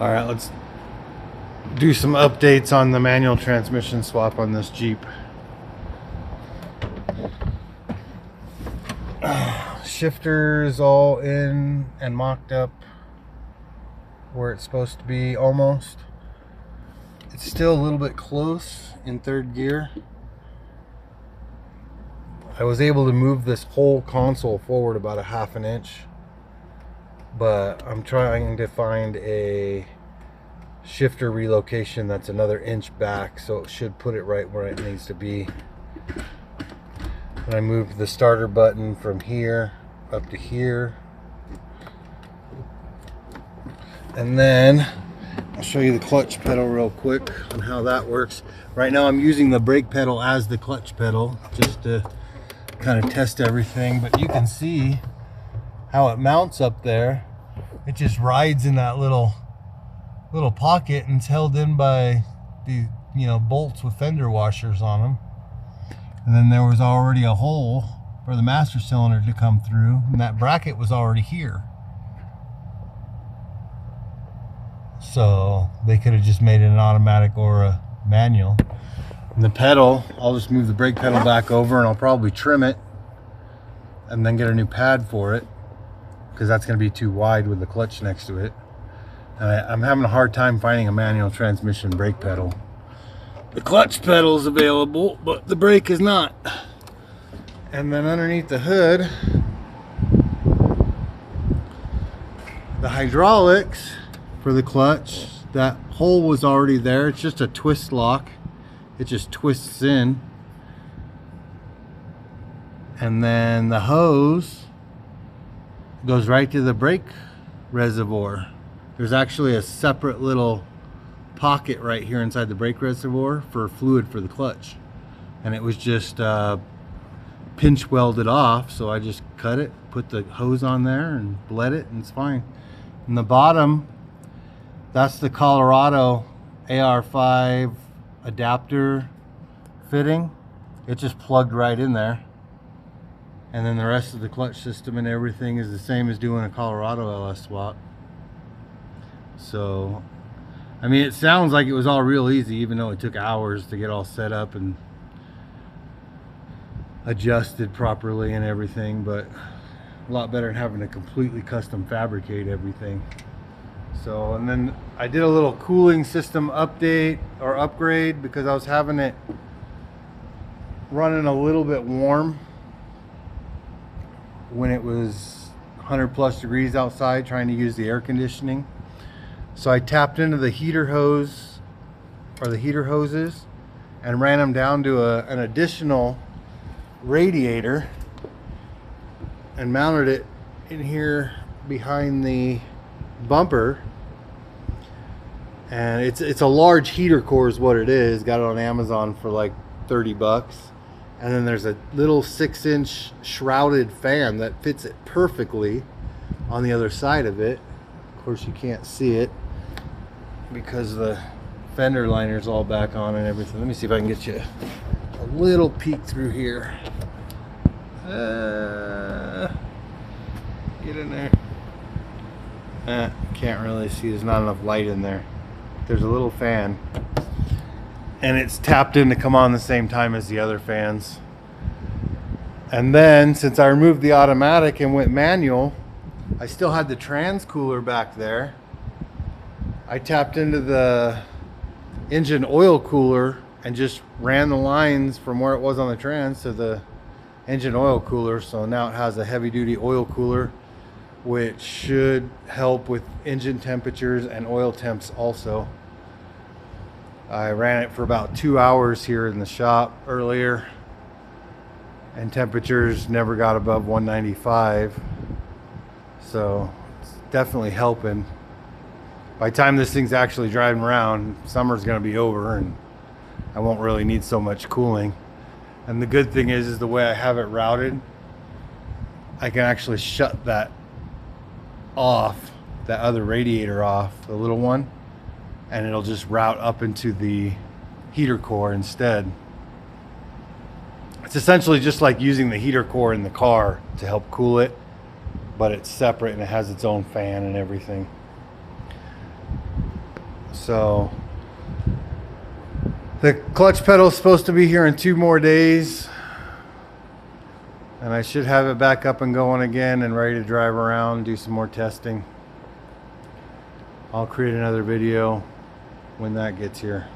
All right, let's do some updates on the manual transmission swap on this Jeep. Shifter's all in and mocked up where it's supposed to be almost. It's still a little bit close in third gear. I was able to move this whole console forward about a half an inch, but I'm trying to find a shifter relocation that's another inch back, so it should put it right where it needs to be. And I moved the starter button from here up to here, and then I'll show you the clutch pedal real quick on how that works. Right now I'm using the brake pedal as the clutch pedal just to kind of test everything, but you can see how it mounts up there. It just rides in that little pocket and it's held in by the bolts with fender washers on them. And then there was already a hole for the master cylinder to come through, and that bracket was already here. So they could have just made it an automatic or a manual. And the pedal, I'll just move the brake pedal back over and I'll probably trim it and then get a new pad for it, because that's going to be too wide with the clutch next to it. And I'm having a hard time finding a manual transmission brake pedal. The clutch pedal is available, but the brake is not. And then underneath the hood, the hydraulics for the clutch, that hole was already there. It's just a twist lock. It just twists in. And then the hose goes right to the brake reservoir. There's actually a separate little pocket right here inside the brake reservoir for fluid for the clutch, and it was just pinch welded off, so I just cut it, put the hose on there and bled it, and it's fine. And the bottom, that's the Colorado AR5 adapter fitting. It just plugged right in there, and then the rest of the clutch system and everything is the same as doing a Colorado LS swap. So I mean, it sounds like it was all real easy, even though it took hours to get all set up and adjusted properly and everything, but a lot better than having to completely custom fabricate everything. So, and then I did a little cooling system update or upgrade because I was having it running a little bit warm when it was 100 plus degrees outside trying to use the air conditioning. So I tapped into the heater hose or the heater hoses and ran them down to an additional radiator and mounted it in here behind the bumper. And it's a large heater core is what it is. Got it on Amazon for like 30 bucks. And then there's a little 6-inch shrouded fan that fits it perfectly on the other side of it. Of course you can't see it because the fender liner's all back on and everything. Let me see if I can get you a little peek through here. Get in there. Can't really see. There's not enough light in there. There's a little fan, and it's tapped in to come on the same time as the other fans. And then since I removed the automatic and went manual, I still had the trans cooler back there. I tapped into the engine oil cooler and just ran the lines from where it was on the trans to the engine oil cooler. So now it has a heavy duty oil cooler, which should help with engine temperatures and oil temps also. I ran it for about 2 hours here in the shop earlier, and temperatures never got above 195. So it's definitely helping. By the time this thing's actually driving around, summer's going to be over and I won't really need so much cooling. And the good thing is the way I have it routed, I can actually shut that off, that other radiator off, the little one, and it'll just route up into the heater core instead. It's essentially just like using the heater core in the car to help cool it, but it's separate and it has its own fan and everything. So the clutch pedal is supposed to be here in 2 more days, and I should have it back up and going again and ready to drive around, do some more testing. I'll create another video when that gets here.